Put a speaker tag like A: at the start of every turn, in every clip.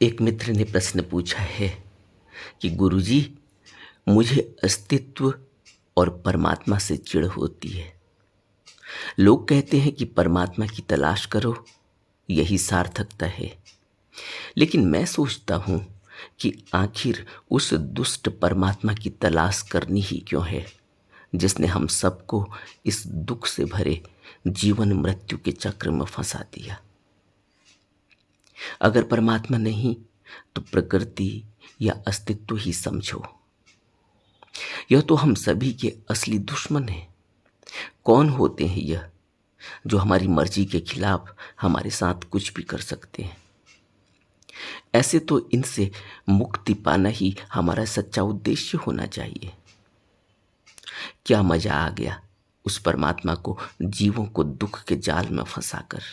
A: एक मित्र ने प्रश्न पूछा है कि गुरुजी, मुझे अस्तित्व और परमात्मा से चिढ़ होती है। लोग कहते हैं कि परमात्मा की तलाश करो, यही सार्थकता है। लेकिन मैं सोचता हूँ कि आखिर उस दुष्ट परमात्मा की तलाश करनी ही क्यों है, जिसने हम सबको इस दुख से भरे जीवन मृत्यु के चक्र में फंसा दिया। अगर परमात्मा नहीं तो प्रकृति या अस्तित्व ही समझो। यह तो हम सभी के असली दुश्मन हैं। कौन होते हैं यह जो हमारी मर्जी के खिलाफ हमारे साथ कुछ भी कर सकते हैं? ऐसे तो इनसे मुक्ति पाना ही हमारा सच्चा उद्देश्य होना चाहिए। क्या मजा आ गया उस परमात्मा को जीवों को दुख के जाल में फंसाकर।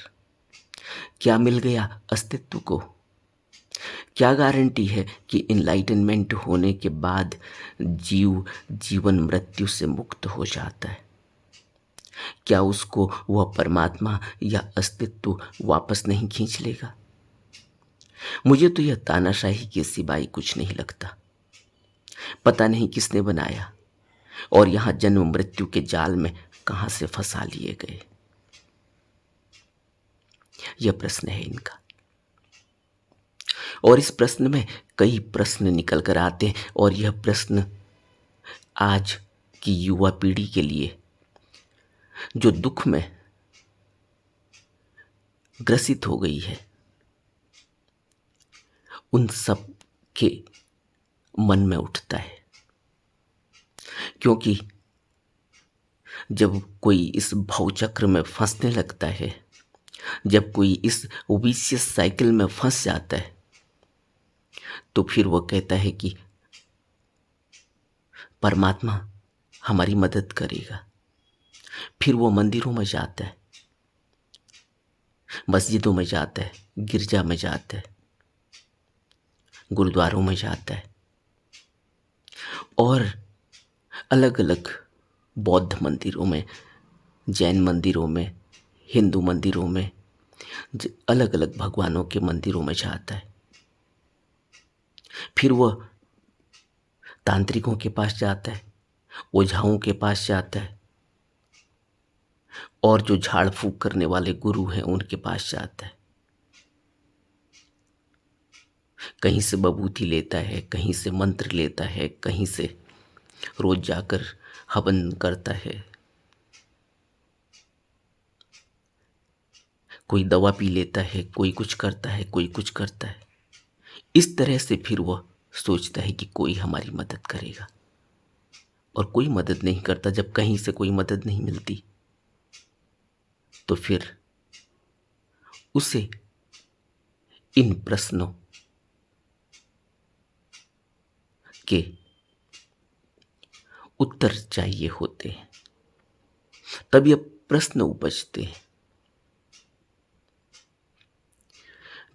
A: क्या मिल गया अस्तित्व को? क्या गारंटी है कि इनलाइटनमेंट होने के बाद जीव जीवन मृत्यु से मुक्त हो जाता है? क्या उसको वह परमात्मा या अस्तित्व वापस नहीं खींच लेगा? मुझे तो यह तानाशाही के सिवाय कुछ नहीं लगता। पता नहीं किसने बनाया और यहां जन्म मृत्यु के जाल में कहां से फंसा लिए गए। यह प्रश्न है इनका, और इस प्रश्न में कई प्रश्न निकल कर आते हैं। और यह प्रश्न आज की युवा पीढ़ी के लिए जो दुख में ग्रसित हो गई है, उन सब के मन में उठता है। क्योंकि जब कोई इस भवचक्र में फंसने लगता है, जब कोई इस विशियस साइकिल में फंस जाता है, तो फिर वो कहता है कि परमात्मा हमारी मदद करेगा। फिर वो मंदिरों में जाता है, मस्जिदों में जाता है, गिरजा में जाता है, गुरुद्वारों में जाता है और अलग अलग बौद्ध मंदिरों में, जैन मंदिरों में, हिंदू मंदिरों में, अलग अलग भगवानों के मंदिरों में जाता है। फिर वह तांत्रिकों के पास जाता है, ओझाओं के पास जाता है और जो झाड़ फूंक करने वाले गुरु हैं उनके पास जाता है। कहीं से बबूती लेता है, कहीं से मंत्र लेता है, कहीं से रोज जाकर हवन करता है, कोई दवा पी लेता है, कोई कुछ करता है, कोई कुछ करता है। इस तरह से फिर वह सोचता है कि कोई हमारी मदद करेगा, और कोई मदद नहीं करता। जब कहीं से कोई मदद नहीं मिलती तो फिर उसे इन प्रश्नों के उत्तर चाहिए होते हैं। तब ये प्रश्न उपजते हैं।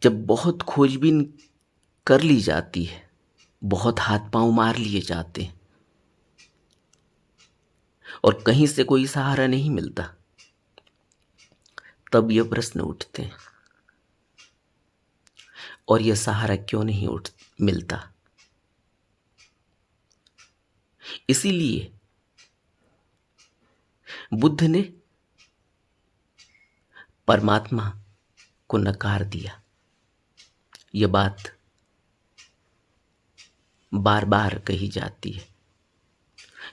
A: जब बहुत खोजबीन कर ली जाती है, बहुत हाथ पांव मार लिए जाते हैं और कहीं से कोई सहारा नहीं मिलता, तब यह प्रश्न उठते हैं। और यह सहारा क्यों नहीं मिलता? इसीलिए बुद्ध ने परमात्मा को नकार दिया। यह बात बार बार कही जाती है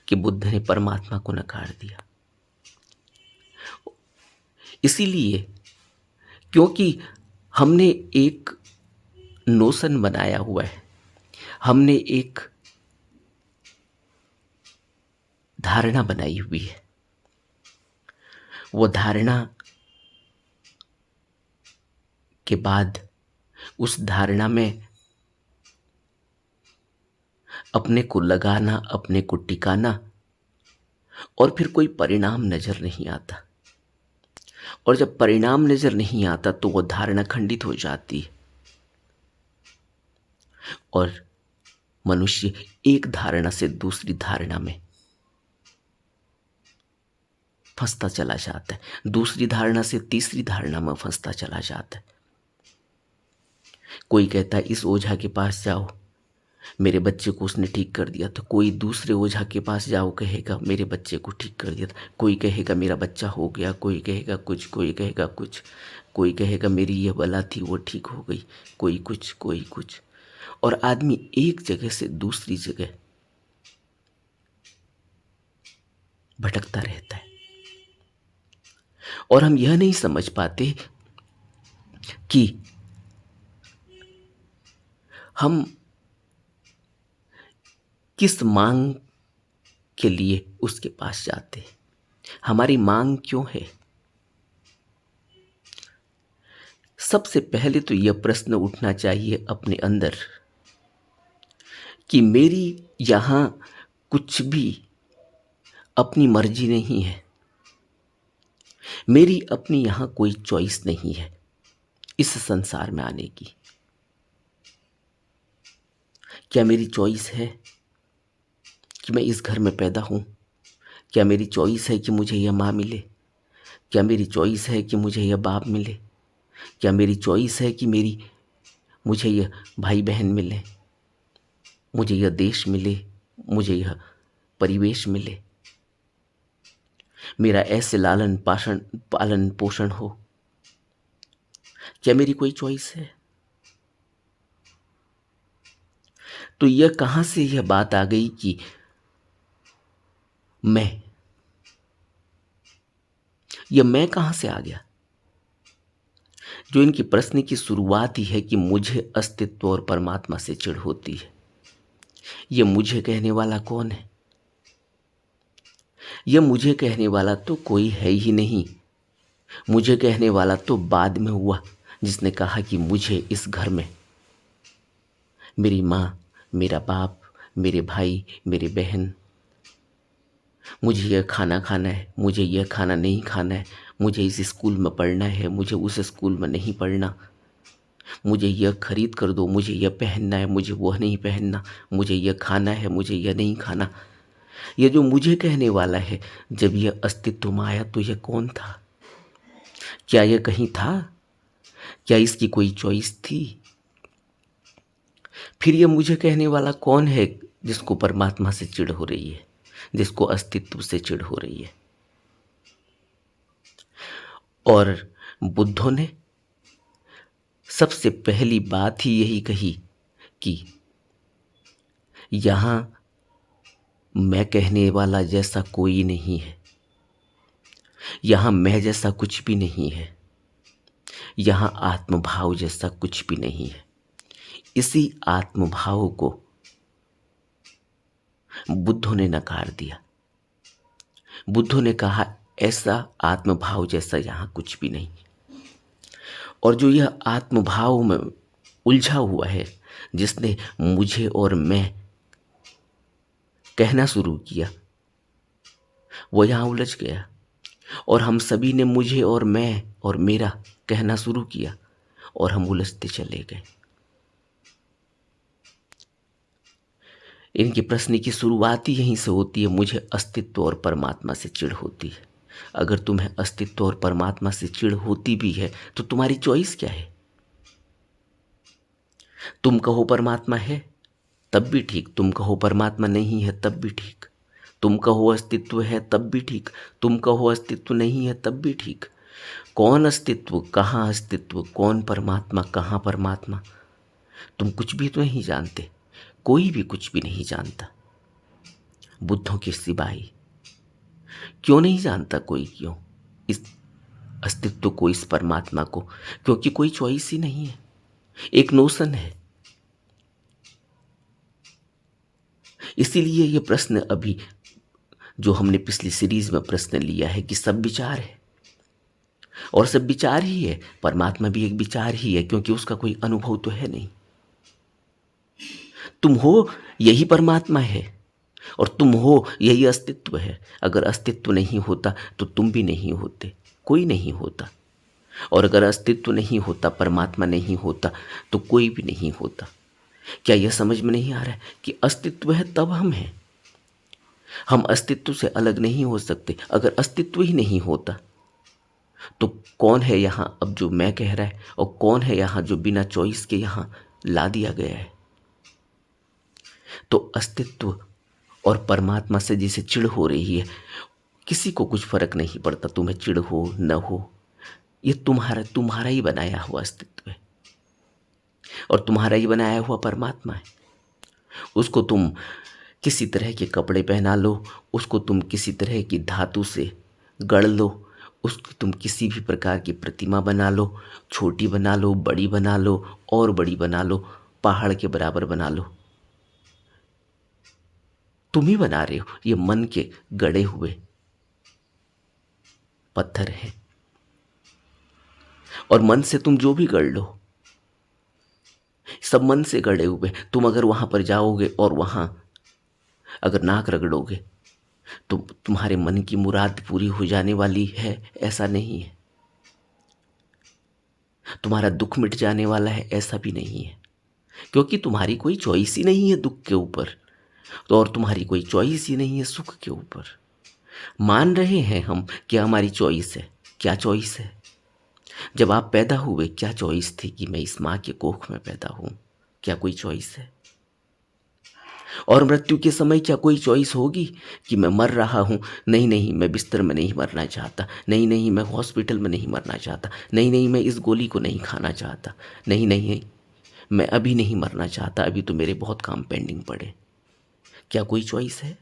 A: कि बुद्ध ने परमात्मा को नकार दिया। इसीलिए क्योंकि हमने एक नोशन बनाया हुआ है, हमने एक धारणा बनाई हुई है। वो धारणा के बाद उस धारणा में अपने को लगाना, अपने को टिकाना, और फिर कोई परिणाम नजर नहीं आता। और जब परिणाम नजर नहीं आता तो वो धारणा खंडित हो जाती है और मनुष्य एक धारणा से दूसरी धारणा में फंसता चला जाता है, दूसरी धारणा से तीसरी धारणा में फंसता चला जाता है। कोई कहता है इस ओझा के पास जाओ, मेरे बच्चे को उसने ठीक कर दिया। तो कोई दूसरे ओझा के पास जाओ कहेगा मेरे बच्चे को ठीक कर दिया था। कोई कहेगा मेरा बच्चा हो गया, कोई कहेगा कुछ, कोई कहेगा कुछ, कोई कहेगा मेरी यह बला थी वो ठीक हो गई, कोई कुछ, कोई कुछ। और आदमी एक जगह से दूसरी जगह भटकता रहता है। और हम यह नहीं समझ पाते कि हम किस मांग के लिए उसके पास जाते हैं, हमारी मांग क्यों है। सबसे पहले तो यह प्रश्न उठना चाहिए अपने अंदर कि मेरी यहां कुछ भी अपनी मर्जी नहीं है, मेरी अपनी यहां कोई चॉइस नहीं है इस संसार में आने की। क्या मेरी चॉइस है कि मैं इस घर में पैदा हूं? क्या मेरी चॉइस है कि मुझे यह माँ मिले? क्या मेरी चॉइस है कि मुझे यह बाप मिले? क्या मेरी चॉइस है कि मुझे यह भाई बहन मिले, मुझे यह देश मिले, मुझे यह परिवेश मिले, मेरा ऐसे पालन पोषण हो? क्या मेरी कोई चॉइस है? तो यह कहां से यह बात आ गई कि मैं कहां से आ गया? जो इनकी प्रश्न की शुरुआत ही है कि मुझे अस्तित्व और परमात्मा से चिढ़ होती है। यह मुझे कहने वाला कौन है? यह मुझे कहने वाला तो कोई है ही नहीं। मुझे कहने वाला तो बाद में हुआ, जिसने कहा कि मुझे इस घर में मेरी माँ, मेरा बाप, मेरे भाई, मेरी बहन, मुझे यह खाना खाना है, मुझे यह खाना नहीं खाना है, मुझे इस स्कूल में पढ़ना है, मुझे उस स्कूल में नहीं पढ़ना, मुझे यह खरीद कर दो, मुझे यह पहनना है, मुझे वह नहीं पहनना, मुझे यह खाना है, मुझे यह नहीं खाना। यह जो मुझे कहने वाला है, जब यह अस्तित्व में आया तो यह कौन था? क्या यह कहीं था? क्या इसकी कोई चॉइस थी? फिर यह मुझे कहने वाला कौन है जिसको परमात्मा से चिढ़ हो रही है, जिसको अस्तित्व से चिढ़ हो रही है? और बुद्धों ने सबसे पहली बात ही यही कही कि यहां मैं कहने वाला जैसा कोई नहीं है, यहां मैं जैसा कुछ भी नहीं है, यहां आत्मभाव जैसा कुछ भी नहीं है। इसी आत्मभाव को बुद्धों ने नकार दिया। बुद्धों ने कहा ऐसा आत्मभाव जैसा यहां कुछ भी नहीं। और जो यह आत्मभाव में उलझा हुआ है, जिसने मुझे और मैं कहना शुरू किया, वो यहां उलझ गया। और हम सभी ने मुझे और मैं और मेरा कहना शुरू किया और हम उलझते चले गए। इनके प्रश्न की शुरुआत ही यहीं से होती है, मुझे अस्तित्व और परमात्मा से चिढ़ होती है। अगर तुम्हें अस्तित्व और परमात्मा से चिढ़ होती भी है तो तुम्हारी चॉइस क्या है? तुम कहो परमात्मा है तब भी ठीक, तुम कहो परमात्मा नहीं है तब भी ठीक, तुम कहो अस्तित्व है तब भी ठीक, तुम कहो अस्तित्व नहीं है तब भी ठीक। कौन अस्तित्व, कहाँ अस्तित्व, कौन परमात्मा, कहाँ परमात्मा, तुम कुछ भी तो नहीं जानते। कोई भी कुछ भी नहीं जानता, बुद्धों के सिवाय। क्यों नहीं जानता कोई? क्यों? इस अस्तित्व को, इस परमात्मा को, क्योंकि कोई चॉइस ही नहीं है, एक नोशन है। इसीलिए ये प्रश्न अभी जो हमने पिछली सीरीज में प्रश्न लिया है कि सब विचार है, और सब विचार ही है, परमात्मा भी एक विचार ही है, क्योंकि उसका कोई अनुभव तो है नहीं। तुम हो यही परमात्मा है और तुम हो यही अस्तित्व है। अगर अस्तित्व नहीं होता तो तुम भी नहीं होते, कोई नहीं होता। और अगर अस्तित्व नहीं होता, परमात्मा नहीं होता, तो कोई भी नहीं होता। क्या यह समझ में नहीं आ रहा है कि अस्तित्व है तब हम हैं? हम अस्तित्व से अलग नहीं हो सकते। अगर अस्तित्व ही नहीं होता तो कौन है यहाँ अब जो मैं कह रहा है, और कौन है यहाँ जो बिना चॉइस के यहाँ ला दिया गया है? तो अस्तित्व और परमात्मा से जिसे चिढ़ हो रही है, किसी को कुछ फर्क नहीं पड़ता तुम्हें चिढ़ हो न हो। ये तुम्हारा तुम्हारा ही बनाया हुआ अस्तित्व है और तुम्हारा ही बनाया हुआ परमात्मा है। उसको तुम किसी तरह के कपड़े पहना लो, उसको तुम किसी तरह की धातु से गढ़ लो, उसको तुम किसी भी प्रकार की प्रतिमा बना लो, छोटी बना लो, बड़ी बना लो, और बड़ी बना लो, पहाड़ के बराबर बना लो, तुम ही बना रहे हो। ये मन के गढ़े हुए पत्थर हैं, और मन से तुम जो भी गढ़ लो, सब मन से गढ़े हुए। तुम अगर वहां पर जाओगे और वहां अगर नाक रगड़ोगे तो तुम्हारे मन की मुराद पूरी हो जाने वाली है, ऐसा नहीं है। तुम्हारा दुख मिट जाने वाला है, ऐसा भी नहीं है, क्योंकि तुम्हारी कोई चॉइस ही नहीं है दुख के ऊपर, तो और तुम्हारी कोई चॉइस ही नहीं है सुख के ऊपर। मान रहे हैं हम कि हमारी चॉइस है। क्या चॉइस है? जब आप पैदा हुए क्या चॉइस थी कि मैं इस माँ के कोख में पैदा हूं? क्या कोई चॉइस है? और मृत्यु के समय क्या कोई चॉइस होगी कि मैं मर रहा हूं? नहीं नहीं, मैं बिस्तर में नहीं मरना चाहता, नहीं नहीं, मैं हॉस्पिटल में नहीं मरना चाहता, नहीं नहीं, मैं इस गोली को नहीं खाना चाहता, नहीं नहीं, मैं अभी नहीं मरना चाहता, अभी तो मेरे बहुत काम पेंडिंग पड़े। क्या कोई चॉइस है?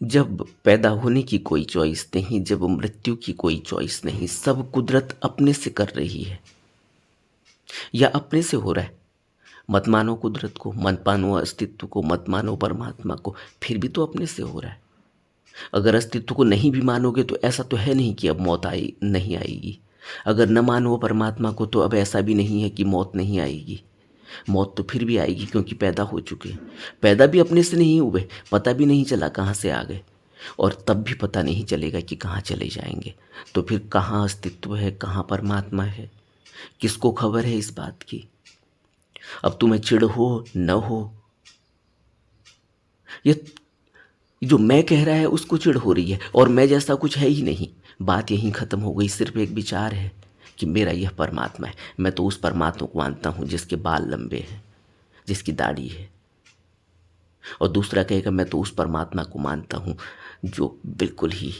A: जब पैदा होने की कोई चॉइस नहीं, जब मृत्यु की कोई चॉइस नहीं, सब कुदरत अपने से कर रही है या अपने से हो रहा है। मत मानो कुदरत को, मत मानो अस्तित्व को, मत मानो परमात्मा को, फिर भी तो अपने से हो रहा है। अगर अस्तित्व को नहीं भी मानोगे तो ऐसा तो है नहीं कि अब मौत आई नहीं आएगी। अगर न मानो परमात्मा को तो अब ऐसा भी नहीं है कि मौत नहीं आएगी। मौत तो फिर भी आएगी, क्योंकि पैदा हो चुके हैं। पैदा भी अपने से नहीं हुए, पता भी नहीं चला कहाँ से आ गए, और तब भी पता नहीं चलेगा कि कहाँ चले जाएंगे। तो फिर कहाँ अस्तित्व है, कहाँ परमात्मा है? किसको खबर है इस बात की? अब तुम्हें चिढ़ हो न हो, ये जो मैं कह रहा है उसको चिढ़ हो रही है, और मैं जैसा कुछ है ही नहीं। बात यहीं खत्म हो गई। सिर्फ एक विचार है कि मेरा यह परमात्मा है। मैं तो उस परमात्मा को मानता हूं जिसके बाल लंबे हैं, जिसकी दाढ़ी है, और दूसरा कहेगा मैं तो उस परमात्मा को मानता हूं जो बिल्कुल ही,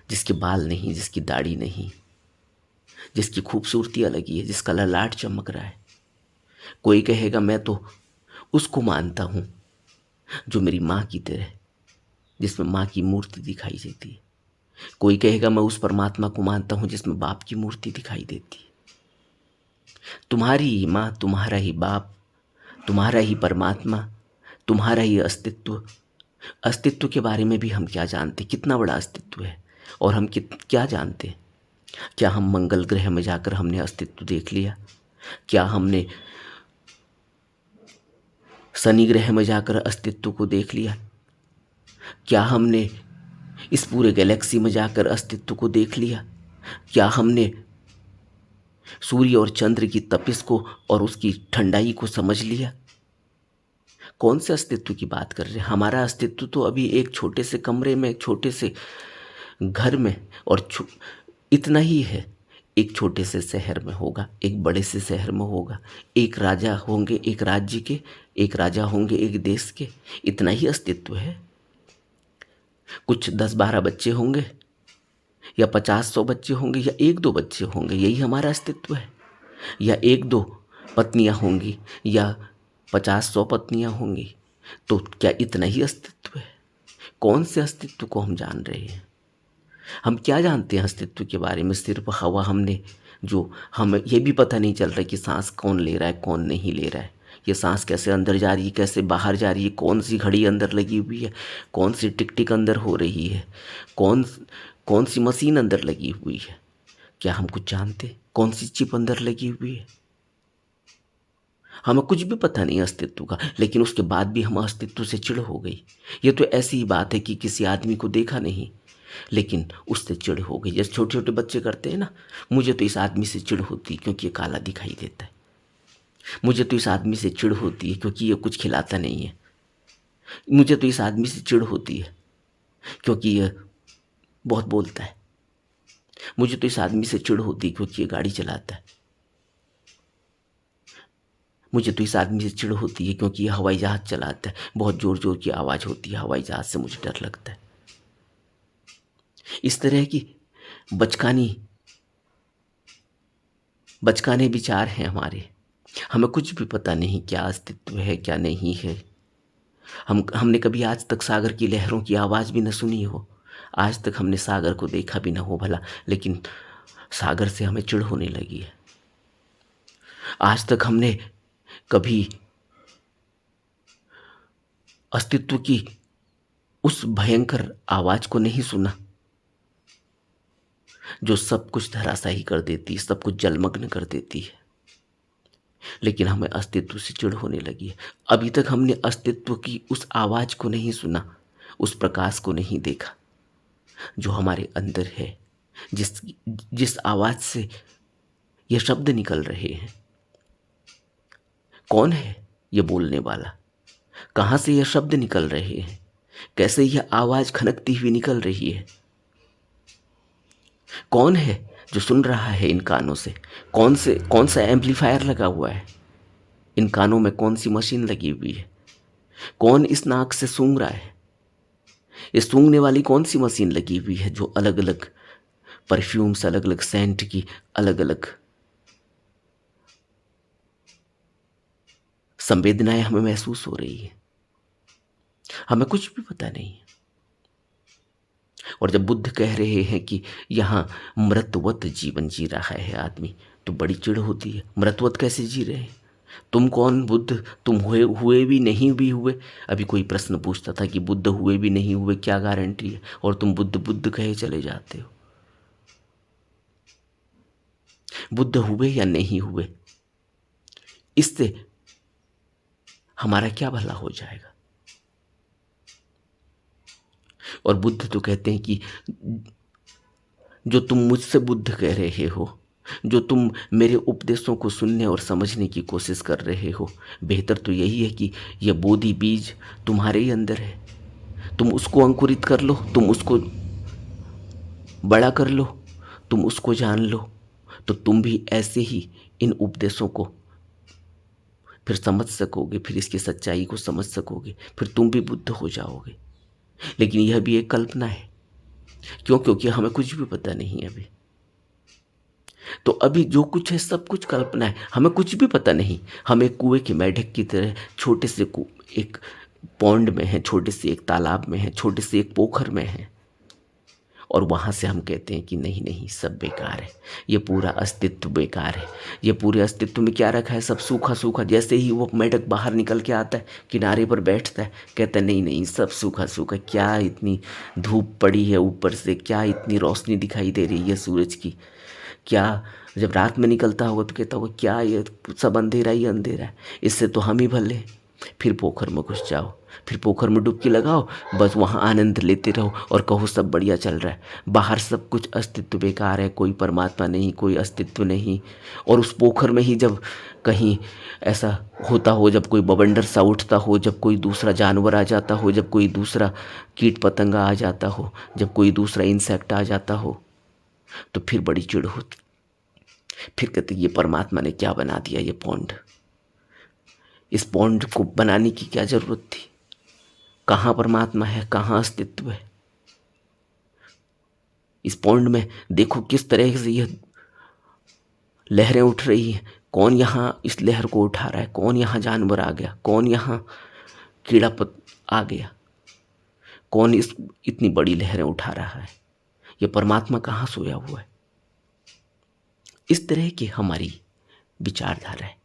A: जिसके बाल नहीं, जिसकी दाढ़ी नहीं, जिसकी खूबसूरती अलग ही है, जिसका ललाट चमक रहा है। कोई कहेगा मैं तो उसको मानता हूं जो मेरी माँ की तरह, जिसमें माँ की मूर्ति दिखाई देती है। कोई कहेगा मैं उस परमात्मा को मानता हूं जिसमें बाप की मूर्ति दिखाई देती है। तुम्हारी ही माँ, तुम्हारा ही बाप, तुम्हारा ही परमात्मा, तुम्हारा ही अस्तित्व। अस्तित्व के बारे में भी हम क्या जानते? कितना बड़ा अस्तित्व है, और हम क्या जानते? क्या हम मंगल ग्रह में जाकर हमने अस्तित्व देख लिया? क्या हमने शनि ग्रह में जाकर अस्तित्व को देख लिया? क्या हमने इस पूरे गैलेक्सी में जाकर अस्तित्व को देख लिया? क्या हमने सूर्य और चंद्र की तपिश को और उसकी ठंडाई को समझ लिया? कौन से अस्तित्व की बात कर रहे हैं? हमारा अस्तित्व तो अभी एक छोटे से कमरे में, एक छोटे से घर में, और इतना ही है। एक छोटे से शहर में होगा, एक बड़े से शहर में होगा, एक राजा होंगे एक राज्य के, एक राजा होंगे एक देश के, इतना ही अस्तित्व है। कुछ 10-12 बच्चे होंगे, या 50-100 बच्चे होंगे, या 1-2 बच्चे होंगे, यही हमारा अस्तित्व है। या 1-2 पत्नियां होंगी, या 50-100 पत्नियां होंगी, तो क्या इतना ही अस्तित्व है? कौन से अस्तित्व को हम जान रहे हैं? हम क्या जानते हैं अस्तित्व के बारे में? सिर्फ हवा हमने, जो हमें ये भी पता नहीं चल रहा कि सांस कौन ले रहा है कौन नहीं ले रहा है। ये सांस कैसे अंदर जा रही है, कैसे बाहर जा रही है, कौन सी घड़ी अंदर लगी हुई है, कौन सी टिक टिक अंदर हो रही है, कौन कौन सी मशीन अंदर लगी हुई है? क्या हम कुछ जानते? कौन सी चिप अंदर लगी हुई है? हमें कुछ भी पता नहीं अस्तित्व का, लेकिन उसके बाद भी हम अस्तित्व से चिढ़ हो गई। ये तो ऐसी ही बात है कि किसी आदमी को देखा नहीं, लेकिन उससे चिढ़ हो गई। जैसे छोटे छोटे बच्चे करते हैं ना, मुझे तो इस आदमी से चिढ़ होती है क्योंकि ये काला दिखाई देता है, मुझे तो इस आदमी से चिढ़ होती है क्योंकि ये कुछ खिलाता नहीं है, मुझे तो इस आदमी से चिढ़ होती है क्योंकि ये बहुत बोलता है। मुझे तो इस आदमी से चिढ़ होती है क्योंकि ये गाड़ी चलाता है। मुझे तो इस आदमी से चिढ़ होती है क्योंकि ये हवाई जहाज़ चलाता है। बहुत ज़ोर ज़ोर की आवाज़ होती है हवाई जहाज़ से, मुझे डर लगता है। इस तरह की बचकानी बचकाने विचार हैं हमारे। हमें कुछ भी पता नहीं क्या अस्तित्व है क्या नहीं है। हमने कभी आज तक सागर की लहरों की आवाज़ भी न सुनी हो। आज तक हमने सागर को देखा भी ना हो भला, लेकिन सागर से हमें चिढ़ होने लगी है। आज तक हमने कभी अस्तित्व की उस भयंकर आवाज़ को नहीं सुना जो सब कुछ धराशायी कर देती है, सब कुछ जलमग्न कर देती है। लेकिन हमें अस्तित्व से चिढ़ होने लगी है। अभी तक हमने अस्तित्व की उस आवाज़ को नहीं सुना, उस प्रकाश को नहीं देखा जो हमारे अंदर है, जिस जिस आवाज़ से ये शब्द निकल रहे हैं। कौन है ये बोलने वाला? कहाँ से ये शब्द निकल रहे हैं? कैसे यह आवाज़ खनकती हुई निकल रही है? कौन है जो सुन रहा है इन कानों से? कौन सा एम्पलीफायर लगा हुआ है इन कानों में? कौन सी मशीन लगी हुई है? कौन इस नाक से सूंघ रहा है? ये सूंघने वाली कौन सी मशीन लगी हुई है जो अलग अलग परफ्यूम्स, अलग अलग सेंट की अलग अलग संवेदनाएं हमें महसूस हो रही है? हमें कुछ भी पता नहीं है। और जब बुद्ध कह रहे हैं कि यहाँ मृतवत जीवन जी रहा है आदमी, तो बड़ी चिढ़ होती है। मृतवत कैसे जी रहे हैं? तुम कौन बुद्ध? तुम हुए भी नहीं भी हुए। अभी कोई प्रश्न पूछता था कि बुद्ध हुए भी नहीं हुए, क्या गारंटी है? और तुम बुद्ध बुद्ध कहे चले जाते हो। बुद्ध हुए या नहीं हुए, इससे हमारा क्या भला हो जाएगा? और बुद्ध तो कहते हैं कि जो तुम मुझसे बुद्ध कह रहे हो, जो तुम मेरे उपदेशों को सुनने और समझने की कोशिश कर रहे हो, बेहतर तो यही है कि यह बोधि बीज तुम्हारे ही अंदर है। तुम उसको अंकुरित कर लो, तुम उसको बड़ा कर लो, तुम उसको जान लो, तो तुम भी ऐसे ही इन उपदेशों को फिर समझ सकोगे, फिर इसकी सच्चाई को समझ सकोगे, फिर तुम भी बुद्ध हो जाओगे। लेकिन यह भी एक कल्पना है। क्यों? क्योंकि हमें कुछ भी पता नहीं है अभी। तो अभी जो कुछ है सब कुछ कल्पना है, हमें कुछ भी पता नहीं। हम एक कुएं के मेढक की तरह छोटे से एक पॉन्ड में है, छोटे से एक तालाब में है, छोटे से एक पोखर में है, और वहाँ से हम कहते हैं कि नहीं नहीं सब बेकार है, ये पूरा अस्तित्व बेकार है। ये पूरे अस्तित्व में क्या रखा है? सब सूखा सूखा। जैसे ही वो मेढक बाहर निकल के आता है, किनारे पर बैठता है, कहता है नहीं नहीं सब सूखा सूखा। क्या इतनी धूप पड़ी है ऊपर से, क्या इतनी रोशनी दिखाई दे रही है सूरज की, क्या जब रात में निकलता होगा तो कहता होगा क्या ये सब अंधेरा ही अंधेरा है, इससे तो हम ही भले। फिर पोखर में घुस जाओ, फिर पोखर में डुबकी लगाओ, बस वहाँ आनंद लेते रहो और कहो सब बढ़िया चल रहा है। बाहर सब कुछ अस्तित्व बेकार है, कोई परमात्मा नहीं, कोई अस्तित्व नहीं। और उस पोखर में ही जब कहीं ऐसा होता हो, जब कोई बवंडर सा उठता हो, जब कोई दूसरा जानवर आ जाता हो, जब कोई दूसरा कीट पतंगा आ जाता हो, जब कोई दूसरा इंसेक्ट आ जाता हो, तो फिर बड़ी चिढ़ होती। फिर कहते ये परमात्मा ने क्या बना दिया ये पॉन्ड, इस पॉन्ड को बनाने की क्या जरूरत थी? कहाँ परमात्मा है, कहाँ अस्तित्व है? इस पॉन्ड में देखो किस तरह से यह लहरें उठ रही हैं। कौन यहाँ इस लहर को उठा रहा है? कौन यहाँ जानवर आ गया? कौन यहाँ कीड़ा आ गया? कौन इस इतनी बड़ी लहरें उठा रहा है? ये परमात्मा कहाँ सोया हुआ है? इस तरह की हमारी विचारधारा है।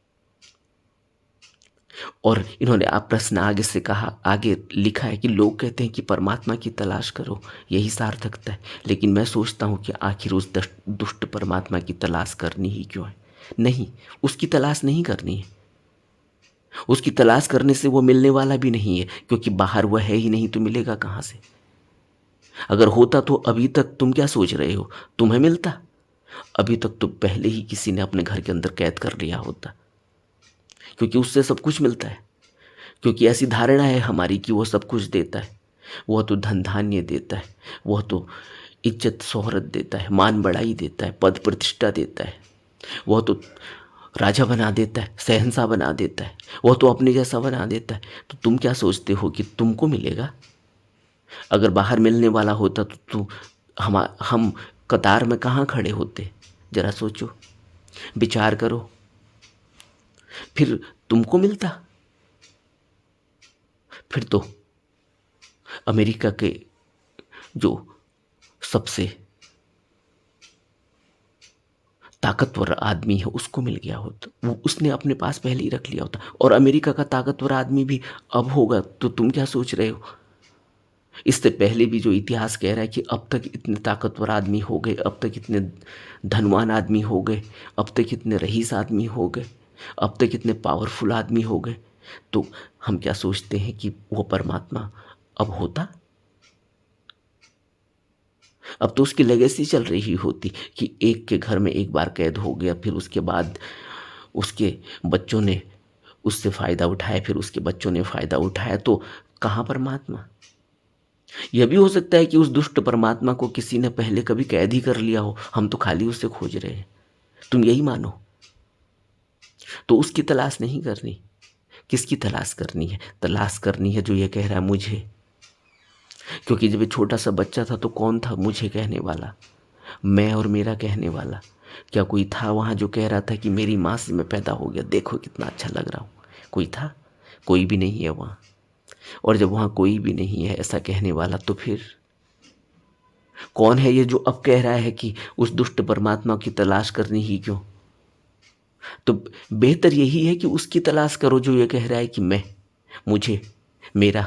A: और इन्होंने आप प्रश्न आगे से कहा, आगे लिखा है कि लोग कहते हैं कि परमात्मा की तलाश करो, यही सार्थकता है। लेकिन मैं सोचता हूँ कि आखिर उस दुष्ट परमात्मा की तलाश करनी ही क्यों है? नहीं, उसकी तलाश नहीं करनी है। उसकी तलाश करने से वो मिलने वाला भी नहीं है, क्योंकि बाहर वह है ही नहीं तो मिलेगा कहाँ से? अगर होता तो अभी तक तुम क्या सोच रहे हो तुम्हें मिलता? अभी तक तो पहले ही किसी ने अपने घर के अंदर कैद कर लिया होता, क्योंकि उससे सब कुछ मिलता है। क्योंकि ऐसी धारणा है हमारी कि वो सब कुछ देता है, वह तो धन धान्य देता है, वह तो इज्जत शोहरत देता है, मान बढ़ाई देता है, पद प्रतिष्ठा देता है। वह तो राजा बना देता है, शहंशाह बना देता है, वह तो अपने जैसा बना देता है। तो तुम क्या सोचते हो कि तुमको मिलेगा? अगर बाहर मिलने वाला होता तो हम कतार में कहाँ खड़े होते? जरा सोचो, विचार करो, फिर तुमको मिलता? फिर तो अमेरिका के जो सबसे ताकतवर आदमी है उसको मिल गया होता, वो उसने अपने पास पहले ही रख लिया होता। और अमेरिका का ताकतवर आदमी भी अब होगा, तो तुम क्या सोच रहे हो? इससे पहले भी जो इतिहास कह रहा है कि अब तक इतने ताकतवर आदमी हो गए, अब तक इतने धनवान आदमी हो गए, अब तक इतने रईस आदमी हो गए, अब तक इतने पावरफुल आदमी हो गए, तो हम क्या सोचते हैं कि वो परमात्मा अब होता? अब तो उसकी लेगेसी चल रही होती कि एक के घर में एक बार कैद हो गया, फिर उसके बाद उसके बच्चों ने उससे फ़ायदा उठाया, फिर उसके बच्चों ने फ़ायदा उठाया, तो कहाँ परमात्मा? यह भी हो सकता है कि उस दुष्ट परमात्मा को किसी ने पहले कभी कैद ही कर लिया हो, हम तो खाली उसे खोज रहे हैं। तुम यही मानो। तो उसकी तलाश नहीं करनी। किसकी तलाश करनी है? तलाश करनी है जो ये कह रहा है मुझे। क्योंकि जब ये छोटा सा बच्चा था तो कौन था मुझे कहने वाला, मैं और मेरा कहने वाला? क्या कोई था वहाँ जो कह रहा था कि मेरी माँ से मैं पैदा हो गया, देखो कितना अच्छा लग रहा हूँ? कोई था? कोई भी नहीं है वहाँ। और जब वहाँ कोई भी नहीं है ऐसा कहने वाला, तो फिर कौन है ये जो अब कह रहा है कि उस दुष्ट परमात्मा की तलाश करनी ही क्यों? तो बेहतर यही है कि उसकी तलाश करो जो ये कह रहा है कि मैं, मुझे, मेरा।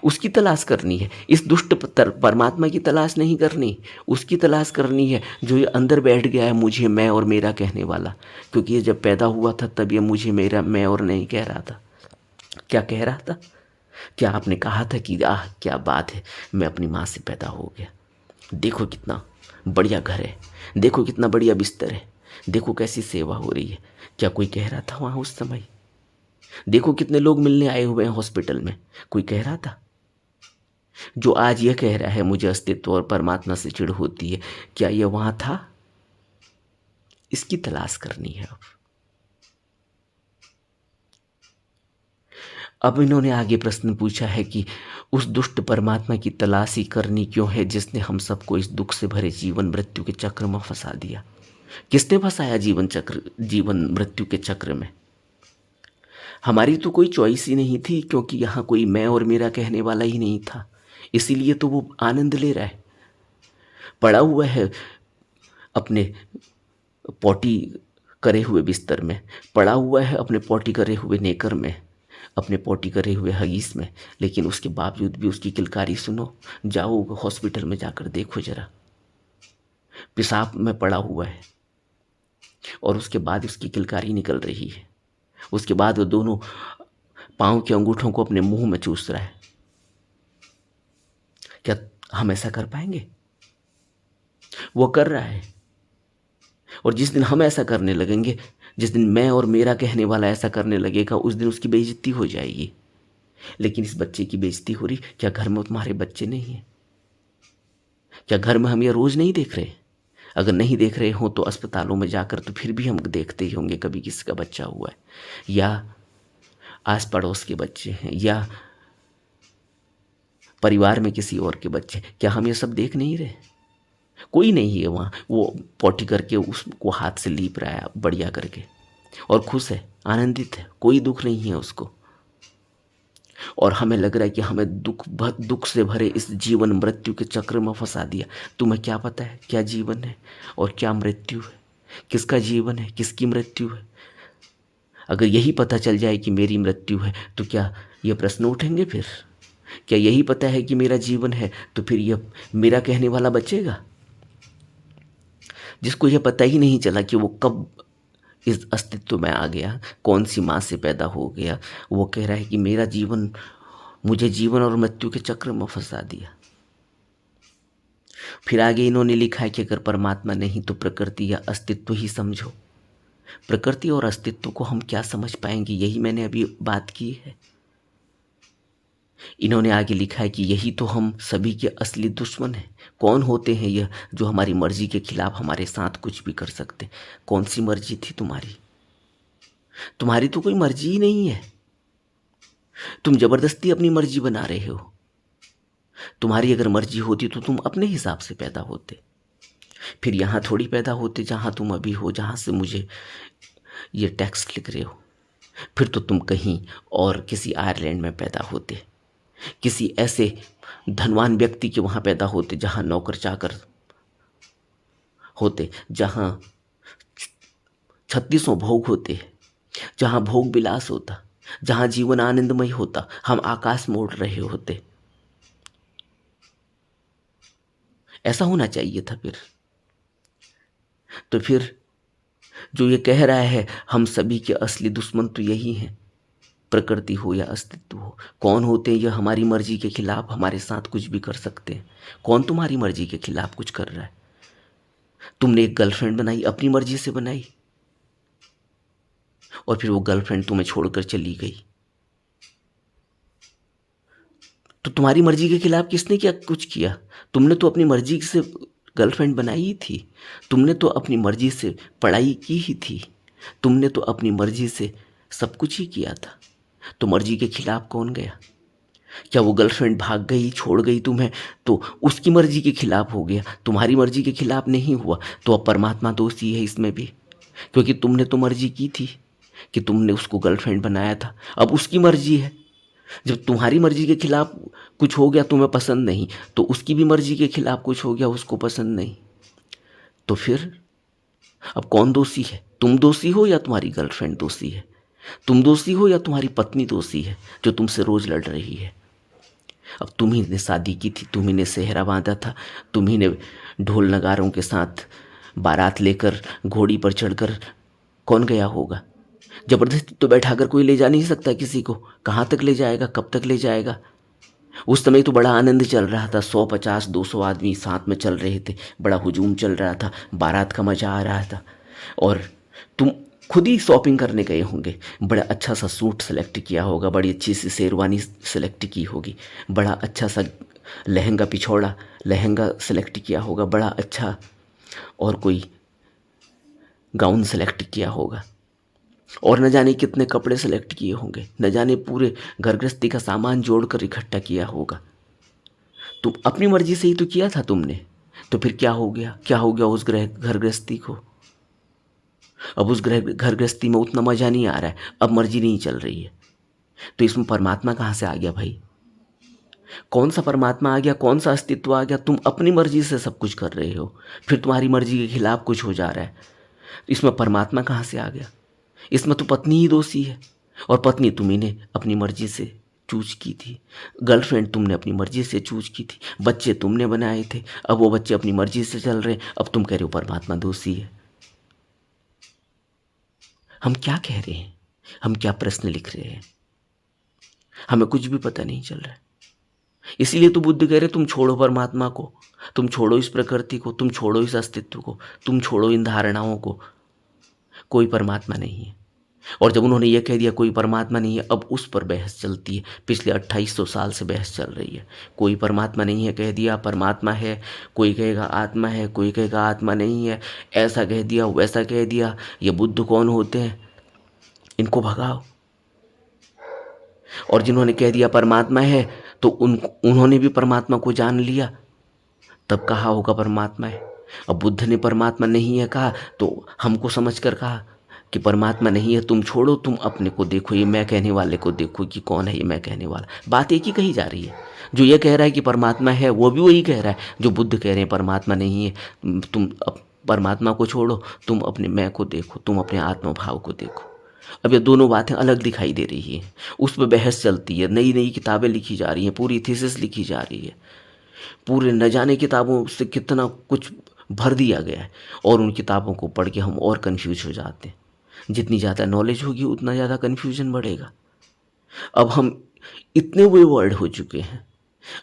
A: उसकी तलाश करनी है, इस दुष्ट परमात्मा की तलाश नहीं करनी। उसकी तलाश करनी है जो ये अंदर बैठ गया है, मुझे, मैं और मेरा कहने वाला। क्योंकि ये जब पैदा हुआ था तब ये मुझे, मेरा, मैं और नहीं कह रहा था। क्या कह रहा था? क्या आपने कहा था कि आह क्या बात है, मैं अपनी माँ से पैदा हो गया, देखो कितना बढ़िया घर है, देखो कितना बढ़िया बिस्तर है, देखो कैसी सेवा हो रही है? क्या कोई कह रहा था वहाँ उस समय? देखो कितने लोग मिलने आए हुए हैं हॉस्पिटल में, कोई कह रहा था? जो आज यह कह रहा है मुझे अस्तित्व और परमात्मा से चिढ़ होती है, क्या यह वहाँ था? इसकी तलाश करनी है अब इन्होंने आगे प्रश्न पूछा है कि उस दुष्ट परमात्मा की तलाश ही करनी क्यों है जिसने हम सबको इस दुख से भरे जीवन मृत्यु के चक्र में फंसा दिया? किसने फंसाया जीवन मृत्यु के चक्र में? हमारी तो कोई चॉइस ही नहीं थी, क्योंकि यहाँ कोई मैं और मेरा कहने वाला ही नहीं था। इसीलिए तो वो आनंद ले रहा है, पड़ा हुआ है अपने पॉटी करे हुए बिस्तर में, पड़ा हुआ है अपने पॉटी करे हुए नेकर में, अपने पॉटी करे हुए हगीस में। लेकिन उसके बावजूद भी उसकी किलकारी सुनो। जाओ हॉस्पिटल में जाकर देखो जरा, पेशाब में पड़ा हुआ है और उसके बाद उसकी किलकारी निकल रही है। उसके बाद वो दोनों पाँव के अंगूठों को अपने मुंह में चूस रहा है। क्या हम ऐसा कर पाएंगे? वो कर रहा है। और जिस दिन हम ऐसा करने लगेंगे, जिस दिन मैं और मेरा कहने वाला ऐसा करने लगेगा, उस दिन उसकी बेइज्जती हो जाएगी। लेकिन इस बच्चे की बेइज्जती हो रही, क्या घर में तुम्हारे बच्चे नहीं हैं? क्या घर में हम ये रोज नहीं देख रहे? अगर नहीं देख रहे हो तो अस्पतालों में जाकर तो फिर भी हम देखते ही होंगे कभी किसी का बच्चा हुआ है, या आस पड़ोस के बच्चे हैं, या परिवार में किसी और के बच्चे। क्या हम ये सब देख नहीं रहे? कोई नहीं है वहाँ, वो पॉटी करके उसको हाथ से लीप रहा है बढ़िया करके, और खुश है, आनंदित है, कोई दुख नहीं है उसको। और हमें लग रहा है कि हमें दुख से भरे इस जीवन मृत्यु के चक्र में फंसा दिया। तुम्हें क्या पता है क्या जीवन है और क्या मृत्यु है? किसका जीवन है, किसकी मृत्यु है? अगर यही पता चल जाए कि मेरी मृत्यु है, तो क्या ये प्रश्न उठेंगे फिर? क्या यही पता है कि मेरा जीवन है, तो फिर यह मेरा कहने वाला बचेगा? जिसको यह पता ही नहीं चला कि वो कब इस अस्तित्व में आ गया, कौन सी माँ से पैदा हो गया, वो कह रहा है कि मेरा जीवन, मुझे जीवन और मृत्यु के चक्र में फंसा दिया। फिर आगे इन्होंने लिखा है कि अगर परमात्मा नहीं तो प्रकृति या अस्तित्व ही समझो। प्रकृति और अस्तित्व को हम क्या समझ पाएंगे? यही मैंने अभी बात की है। इन्होंने आगे लिखा है कि यही तो हम सभी के असली दुश्मन हैं। कौन होते हैं यह जो हमारी मर्जी के खिलाफ हमारे साथ कुछ भी कर सकते? कौन सी मर्जी थी तुम्हारी? तुम्हारी तो कोई मर्जी ही नहीं है। तुम जबरदस्ती अपनी मर्जी बना रहे हो। तुम्हारी अगर मर्जी होती तो तुम अपने हिसाब से पैदा होते, फिर यहाँ थोड़ी पैदा होते जहाँ तुम अभी हो, जहाँ से मुझे ये टेक्स्ट लिख रहे हो। फिर तो तुम कहीं और किसी आयरलैंड में पैदा होते, किसी ऐसे धनवान व्यक्ति के वहाँ पैदा होते जहाँ नौकर चाकर होते, जहाँ 36 भोग होते, जहाँ भोग विलास होता, जहाँ जीवन आनंदमय होता। हम आकाश में उड़ रहे होते। ऐसा होना चाहिए था। फिर जो ये कह रहा है हम सभी के असली दुश्मन तो यही हैं, प्रकृति हो या अस्तित्व हो। कौन होते हैं? यह हमारी मर्जी के खिलाफ हमारे साथ कुछ भी कर सकते हैं। कौन तुम्हारी मर्जी के खिलाफ कुछ कर रहा है? तुमने एक गर्लफ्रेंड बनाई, अपनी मर्जी से बनाई, और फिर वो गर्लफ्रेंड तुम्हें छोड़कर चली गई। तो तुम्हारी मर्जी के खिलाफ किसने क्या कुछ किया? तुमने तो अपनी मर्जी से गर्लफ्रेंड बनाई ही थी। तुमने तो अपनी मर्जी से पढ़ाई की ही थी। तुमने तो अपनी मर्जी से सब कुछ ही किया था। तो मर्जी के खिलाफ कौन गया? क्या वो गर्लफ्रेंड भाग गई, छोड़ गई तुम्हें, तो उसकी मर्जी के खिलाफ हो गया? तुम्हारी मर्जी के खिलाफ नहीं हुआ। तो अब परमात्मा दोषी है इसमें भी, क्योंकि तुमने तो मर्जी की थी कि तुमने उसको गर्लफ्रेंड बनाया था। अब उसकी मर्जी है। जब तुम्हारी मर्जी के खिलाफ कुछ हो गया, तुम्हें पसंद नहीं, तो उसकी भी मर्जी के खिलाफ कुछ हो गया, उसको पसंद नहीं। तो फिर अब कौन दोषी है? तुम दोषी हो या तुम्हारी गर्लफ्रेंड दोषी है? तुम दोषी हो या तुम्हारी पत्नी दोषी है जो तुमसे रोज लड़ रही है? अब तुम ही ने शादी की थी, तुम ही ने सेहरा बांधा था, तुम ही ने ढोल नगारों के साथ बारात लेकर घोड़ी पर चढ़कर, कौन गया होगा? जबरदस्ती तो बैठा कर कोई ले जा नहीं सकता किसी को। कहाँ तक ले जाएगा, कब तक ले जाएगा? उस समय तो बड़ा आनंद चल रहा था, 150-200 आदमी साथ में चल रहे थे, बड़ा हुजूम चल रहा था, बारात का मजा आ रहा था। और तुम खुद ही शॉपिंग करने गए होंगे, बड़ा अच्छा सा सूट सेलेक्ट किया होगा, बड़ी अच्छी सी शेरवानी सेलेक्ट की होगी, बड़ा अच्छा सा लहंगा, पिछौड़ा लहंगा सेलेक्ट किया होगा, बड़ा अच्छा, और कोई गाउन सेलेक्ट किया होगा, और न जाने कितने कपड़े सेलेक्ट किए होंगे, न जाने पूरे घर गृहस्थी का सामान जोड़कर इकट्ठा किया होगा। तुम अपनी मर्जी से ही तो किया था तुमने। तो फिर क्या हो गया? क्या हो गया उस घर गृहस्थी को? अब उस घर गृहस्थी में उतना मजा नहीं आ रहा है, अब मर्जी नहीं चल रही है। तो इसमें परमात्मा कहाँ से आ गया भाई? कौन सा परमात्मा आ गया? कौन सा अस्तित्व आ गया? तुम अपनी मर्जी से सब कुछ कर रहे हो, फिर तुम्हारी मर्जी के खिलाफ कुछ हो जा रहा है। इसमें परमात्मा कहाँ से आ गया? इसमें तो पत्नी ही दोषी है, और पत्नी तुम्ही ने अपनी मर्जी से चूज की थी, गर्लफ्रेंड तुमने अपनी मर्जी से चूज की थी, बच्चे तुमने बनाए थे, अब वो बच्चे अपनी मर्जी से चल रहे हैं, अब तुम कह रहे हो परमात्मा दोषी है। हम क्या कह रहे हैं? हम क्या प्रश्न लिख रहे हैं? हमें कुछ भी पता नहीं चल रहा है। इसीलिए तो बुद्ध कह रहे तुम छोड़ो परमात्मा को, तुम छोड़ो इस प्रकृति को, तुम छोड़ो इस अस्तित्व को, तुम छोड़ो इन धारणाओं को। कोई परमात्मा नहीं है। और जब उन्होंने ये कह दिया कोई परमात्मा नहीं है, अब उस पर बहस चलती है। पिछले 2800 साल से बहस चल रही है। कोई परमात्मा नहीं है कह दिया, परमात्मा है, कोई कहेगा आत्मा है, कोई कहेगा आत्मा नहीं है, ऐसा कह दिया, वैसा कह दिया। ये बुद्ध कौन होते हैं? इनको भगाओ। और जिन्होंने कह दिया परमात्मा है, तो उन्होंने भी परमात्मा को जान लिया, तब कहा होगा परमात्मा है। अब बुद्ध ने परमात्मा नहीं है कहा, तो हमको समझ कर कहा कि परमात्मा नहीं है, तुम छोड़ो, तुम अपने को देखो, ये मैं कहने वाले को देखो कि कौन है ये मैं कहने वाला। बात एक ही कही जा रही है। जो ये कह रहा है कि परमात्मा है, वो भी वही कह रहा है जो बुद्ध कह रहे हैं परमात्मा नहीं है। तुम परमात्मा को छोड़ो, तुम अपने मैं को देखो, तुम अपने आत्मभाव को देखो। अब ये दोनों बातें अलग दिखाई दे रही हैं, उस पर बहस चलती है, नई नई किताबें लिखी जा रही हैं, पूरी थीसिस लिखी जा रही है, पूरे न जाने किताबों से कितना कुछ भर दिया गया है, और उन किताबों को पढ़ के हम और कंफ्यूज हो जाते हैं। जितनी ज़्यादा नॉलेज होगी उतना ज़्यादा कन्फ्यूजन बढ़ेगा। अब हम इतने वेवर्ड हो चुके हैं,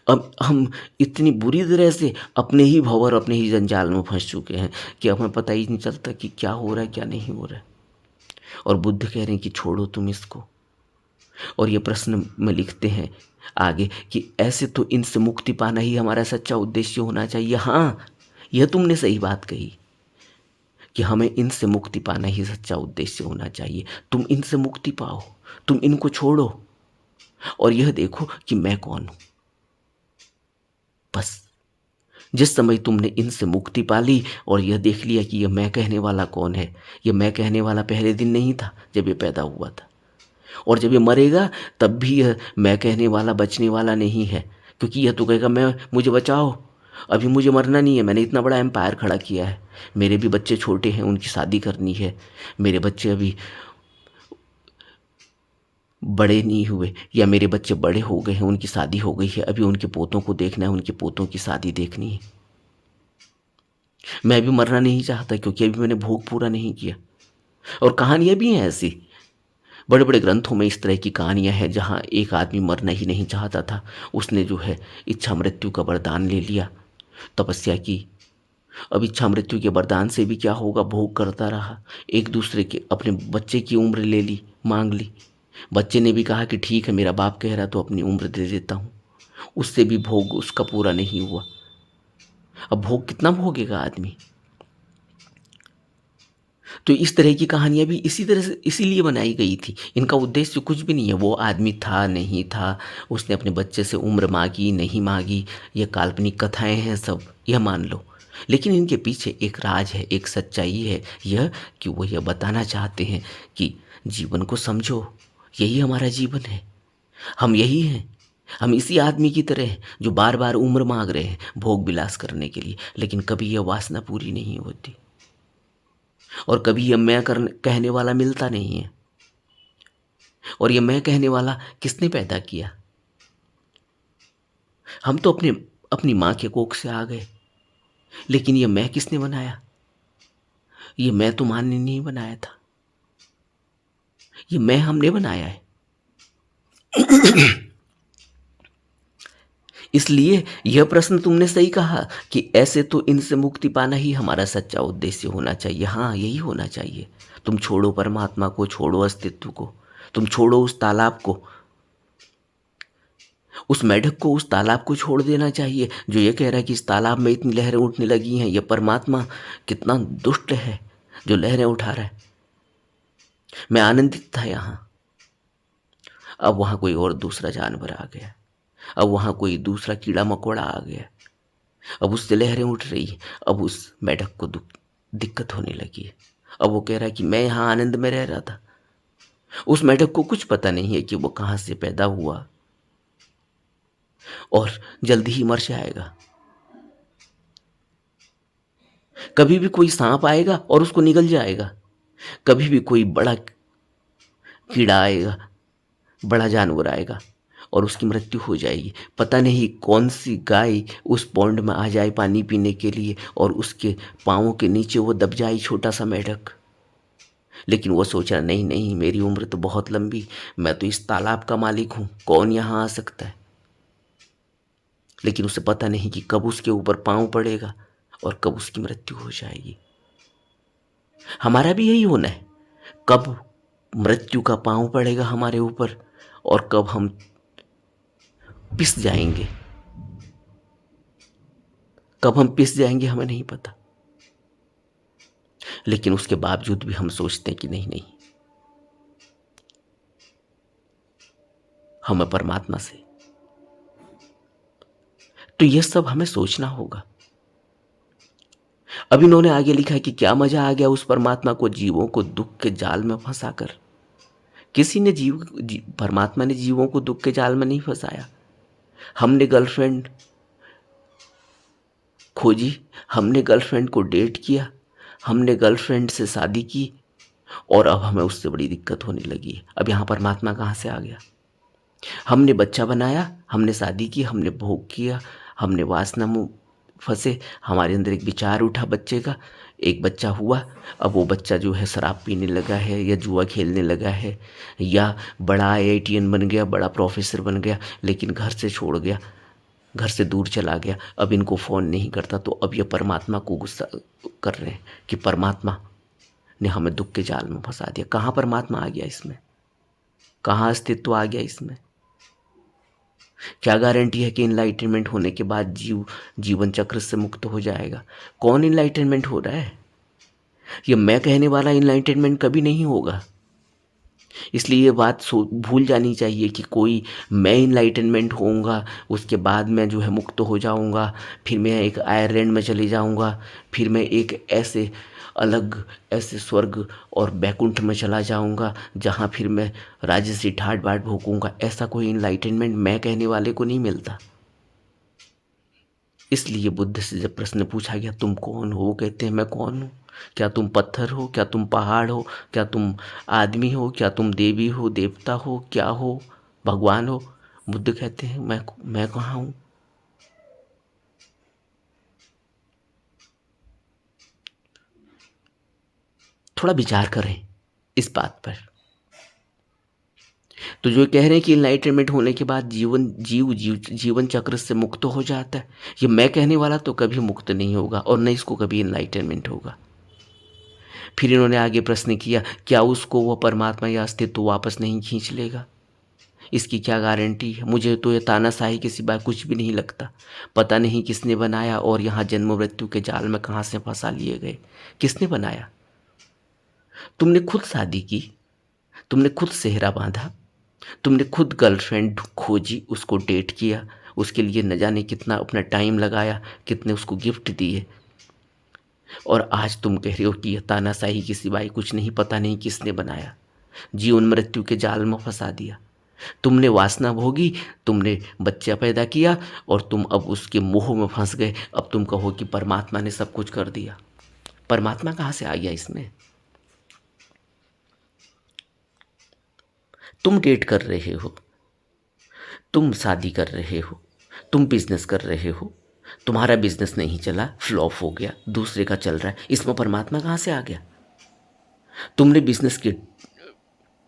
A: अब हम इतनी बुरी तरह से अपने ही भंवर, अपने ही जंजाल में फंस चुके हैं कि हमें पता ही नहीं चलता कि क्या हो रहा है क्या नहीं हो रहा है। और बुद्ध कह रहे हैं कि छोड़ो तुम इसको। और ये प्रश्न में लिखते हैं आगे कि ऐसे तो इनसे मुक्ति पाना ही हमारा सच्चा उद्देश्य होना चाहिए। हाँ, यह तुमने सही बात कही कि हमें इनसे मुक्ति पाना ही सच्चा उद्देश्य होना चाहिए। तुम इनसे मुक्ति पाओ, तुम इनको छोड़ो और यह देखो कि मैं कौन हूं। बस जिस समय तुमने इनसे मुक्ति पा ली और यह देख लिया कि यह मैं कहने वाला कौन है, यह मैं कहने वाला पहले दिन नहीं था जब यह पैदा हुआ था, और जब ये मरेगा तब भी यह मैं कहने वाला बचने वाला नहीं है, क्योंकि यह तो कहेगा मैं मुझे बचाओ, अभी मुझे मरना नहीं है, मैंने इतना बड़ा एम्पायर खड़ा किया है, मेरे भी बच्चे छोटे हैं, उनकी शादी करनी है, मेरे बच्चे अभी बड़े नहीं हुए, या मेरे बच्चे बड़े हो गए हैं, उनकी शादी हो गई है, अभी उनके पोतों को देखना है, उनके पोतों की शादी देखनी है। मैं भी मरना नहीं चाहता क्योंकि अभी मैंने भोग पूरा नहीं किया। और कहानियां भी हैं ऐसी, बड़े बड़े ग्रंथों में इस तरह की कहानियां हैं जहां एक आदमी मरना ही नहीं चाहता था, उसने जो है इच्छा मृत्यु का वरदान ले लिया, तपस्या की। अब इच्छा मृत्यु के वरदान से भी क्या होगा, भोग करता रहा, एक दूसरे के अपने बच्चे की उम्र ले ली, मांग ली। बच्चे ने भी कहा कि ठीक है, मेरा बाप कह रहा तो अपनी उम्र दे देता हूँ, उससे भी भोग उसका पूरा नहीं हुआ। अब भोग कितना भोगेगा आदमी। तो इस तरह की कहानियां भी इसी तरह से इसीलिए बनाई गई थी, इनका उद्देश्य कुछ भी नहीं है। वो आदमी था नहीं था, उसने अपने बच्चे से उम्र मांगी नहीं मांगी, ये काल्पनिक कथाएं हैं सब, यह मान लो, लेकिन इनके पीछे एक राज है, एक सच्चाई है, यह कि वो यह बताना चाहते हैं कि जीवन को समझो, यही हमारा जीवन है, हम यही हैं, हम इसी आदमी की तरह हैं जो बार बार उम्र मांग रहे हैं भोग विलास करने के लिए, लेकिन कभी यह वासना पूरी नहीं होती और कभी यह मैं कहने वाला मिलता नहीं है। और यह मैं कहने वाला किसने पैदा किया? हम तो अपनी मां के कोख से आ गए, लेकिन यह मैं किसने बनाया? ये मैं तो मां ने नहीं बनाया था, ये मैं हमने बनाया है। इसलिए यह प्रश्न तुमने सही कहा कि ऐसे तो इनसे मुक्ति पाना ही हमारा सच्चा उद्देश्य होना चाहिए। हाँ, यही होना चाहिए। तुम छोड़ो परमात्मा को, छोड़ो अस्तित्व को, तुम छोड़ो उस तालाब को, उस मेढक को, उस तालाब को छोड़ देना चाहिए जो ये कह रहा है कि इस तालाब में इतनी लहरें उठने लगी हैं, यह परमात्मा कितना दुष्ट है जो लहरें उठा रहा है। मैं आनंदित था यहाँ, अब वहां कोई और दूसरा जानवर आ गया, अब वहां कोई दूसरा कीड़ा मकोड़ा आ गया, अब उससे लहरें उठ रही है, अब उस मेढक को दिक्कत होने लगी है। अब वो कह रहा है कि मैं यहाँ आनंद में रह रहा था। उस मेढक को कुछ पता नहीं है कि वो कहाँ से पैदा हुआ और जल्दी ही मर जाएगा। कभी भी कोई सांप आएगा और उसको निगल जाएगा, कभी भी कोई बड़ा कीड़ा आएगा, बड़ा जानवर आएगा और उसकी मृत्यु हो जाएगी। पता नहीं कौन सी गाय उस पौंड में आ जाए पानी पीने के लिए और उसके पाँवों के नीचे वो दब जाए छोटा सा मेढक। लेकिन वो सोच रहा नहीं नहीं, मेरी उम्र तो बहुत लंबी, मैं तो इस तालाब का मालिक हूँ, कौन यहाँ आ सकता है। लेकिन उसे पता नहीं कि कब उसके ऊपर पाँव पड़ेगा और कब उसकी मृत्यु हो जाएगी। हमारा भी यही होना है, कब मृत्यु का पाँव पड़ेगा हमारे ऊपर और कब हम पिस जाएंगे, कब हम पिस जाएंगे हमें नहीं पता। लेकिन उसके बावजूद भी हम सोचते हैं कि नहीं नहीं, हमें परमात्मा से। तो यह सब हमें सोचना होगा। अब इन्होंने आगे लिखा है कि क्या मजा आ गया उस परमात्मा को जीवों को दुख के जाल में फंसाकर। किसी ने परमात्मा ने जीवों को दुख के जाल में नहीं फंसाया। हमने गर्लफ्रेंड खोजी, हमने गर्लफ्रेंड को डेट किया, हमने गर्लफ्रेंड से शादी की और अब हमें उससे बड़ी दिक्कत होने लगी है। अब यहाँ परमात्मा कहाँ से आ गया? हमने बच्चा बनाया, हमने शादी की, हमने भोग किया, हमने वासना में फंसे, हमारे अंदर एक विचार उठा बच्चे का, एक बच्चा हुआ, अब वो बच्चा जो है शराब पीने लगा है या जुआ खेलने लगा है या बड़ा IITN बन गया, बड़ा प्रोफेसर बन गया, लेकिन घर से छोड़ गया, घर से दूर चला गया, अब इनको फ़ोन नहीं करता। तो अब ये परमात्मा को गुस्सा कर रहे हैं कि परमात्मा ने हमें दुख के जाल में फंसा दिया। कहाँ परमात्मा आ गया इसमें? कहाँ अस्तित्व आ गया इसमें? क्या गारंटी है कि इनलाइटनमेंट होने के बाद जीवन चक्र से मुक्त हो जाएगा? कौन इनलाइटनमेंट हो रहा है? ये मैं कहने वाला इनलाइटनमेंट कभी नहीं होगा। इसलिए ये बात भूल जानी चाहिए कि कोई मैं इनलाइटनमेंट होऊंगा, उसके बाद मैं जो है मुक्त हो जाऊंगा, फिर मैं एक आयरलैंड में चले जाऊंगा, फिर मैं एक ऐसे अलग ऐसे स्वर्ग और बैकुंठ में चला जाऊंगा जहाँ फिर मैं राजसी ठाट बाट भोंकूंगा। ऐसा कोई इनलाइटनमेंट मैं कहने वाले को नहीं मिलता। इसलिए बुद्ध से जब प्रश्न पूछा गया तुम कौन हो, कहते हैं मैं कौन हूँ? क्या तुम पत्थर हो? क्या तुम पहाड़ हो? क्या तुम आदमी हो? क्या तुम देवी हो, देवता हो, क्या हो, भगवान हो? बुद्ध कहते हैं मैं कहाँ हूँ? थोड़ा विचार करें इस बात पर। तो जो कह रहे हैं कि इनलाइटनमेंट होने के बाद जीवन चक्र से मुक्त हो जाता है, ये मैं कहने वाला तो कभी मुक्त नहीं होगा और न इसको कभी इनलाइटनमेंट होगा। फिर इन्होंने आगे प्रश्न किया, क्या उसको वह परमात्मा या अस्तित्व वापस नहीं खींच लेगा? इसकी क्या गारंटी है? मुझे तो ये तानाशाही के सिवाय कुछ भी नहीं लगता। पता नहीं किसने बनाया और यहाँ जन्म मृत्यु के जाल में कहाँ से फंसा लिए गए। किसने बनाया? तुमने खुद शादी की, तुमने खुद सेहरा बांधा, तुमने खुद गर्लफ्रेंड खोजी, उसको डेट किया, उसके लिए न जाने कितना अपना टाइम लगाया, कितने उसको गिफ्ट दिए, और आज तुम कह रहे हो कि यह तानाशाही के सिवाय कुछ नहीं, पता नहीं किसने बनाया, जीवन मृत्यु के जाल में फंसा दिया। तुमने वासना भोगी, तुमने बच्चा पैदा किया और तुम अब उसके मोह में फंस गए। अब तुम कहो कि परमात्मा ने सब कुछ कर दिया। परमात्मा कहाँ से आ गया इसमें? तुम डेट कर रहे हो, तुम शादी कर रहे हो, तुम बिजनेस कर रहे हो, तुम्हारा बिजनेस नहीं चला, फ्लॉप हो गया, दूसरे का चल रहा है, इसमें परमात्मा कहाँ से आ गया? तुमने बिजनेस की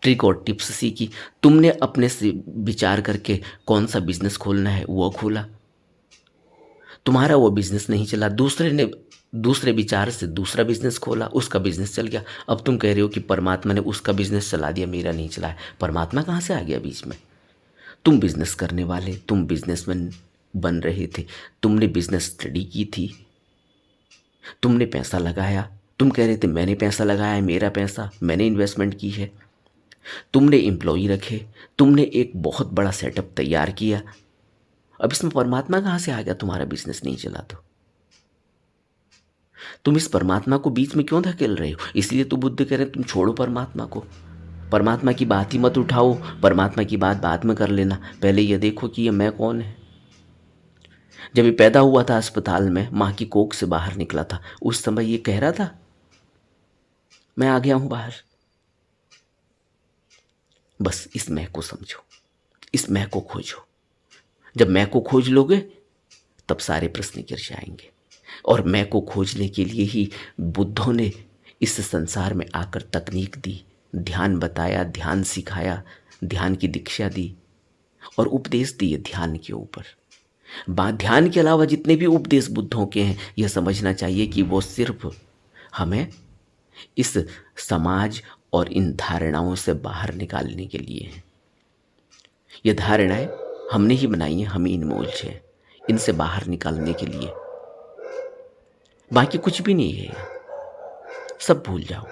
A: ट्रिक और टिप्स सीखी, तुमने अपने से विचार करके कौन सा बिजनेस खोलना है वो खोला, तुम्हारा वो बिजनेस नहीं चला, दूसरे ने दूसरे विचार से दूसरा बिजनेस खोला, उसका बिजनेस चल गया। अब तुम कह रहे हो कि परमात्मा ने उसका बिजनेस चला दिया, मेरा नहीं चला है। परमात्मा कहाँ से आ गया बीच में? तुम बिजनेस करने वाले, तुम बिजनेसमैन बन रहे थे, तुमने बिजनेस स्टडी की थी, तुमने पैसा लगाया, तुम कह रहे थे मैंने पैसा लगाया है, मेरा पैसा, मैंने इन्वेस्टमेंट की है, तुमने एम्प्लॉई रखे, तुमने एक बहुत बड़ा सेटअप तैयार किया। अब इसमें परमात्मा कहाँ से आ गया? तुम्हारा बिजनेस नहीं चला तो तुम इस परमात्मा को बीच में क्यों धकेल रहे हो? इसलिए तो बुद्ध कह रहे हैं तुम छोड़ो परमात्मा को, परमात्मा की बात ही मत उठाओ, परमात्मा की बात बाद में कर लेना, पहले ये देखो कि ये मैं कौन है। जब ये पैदा हुआ था अस्पताल में, माँ की कोख से बाहर निकला था, उस समय ये कह रहा था मैं आ गया हूं बाहर। बस इस मैं को समझो, इस मैं को खोजो। जब मैं को खोज लोगे तब सारे प्रश्न गिर जाएंगे। और मैं को खोजने के लिए ही बुद्धों ने इस संसार में आकर तकनीक दी, ध्यान बताया, ध्यान सिखाया, ध्यान की दीक्षा दी और उपदेश दिए ध्यान के ऊपर। ध्यान के अलावा जितने भी उपदेश बुद्धों के हैं, यह समझना चाहिए कि वो सिर्फ हमें इस समाज और इन धारणाओं से बाहर निकालने के लिए हैं। ये धारणाएं हमने ही बनाई हैं, हम ही इनमें उलझे हैं, इनसे बाहर निकालने के लिए। बाकी कुछ भी नहीं है, सब भूल जाओ।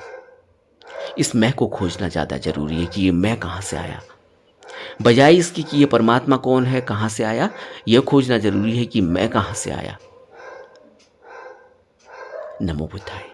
A: इस मैं को खोजना ज़्यादा जरूरी है कि ये मैं कहाँ से आया, बजाय इसकी कि ये परमात्मा कौन है, कहाँ से आया। यह खोजना जरूरी है कि मैं कहाँ से आया। नमो बुद्धाय।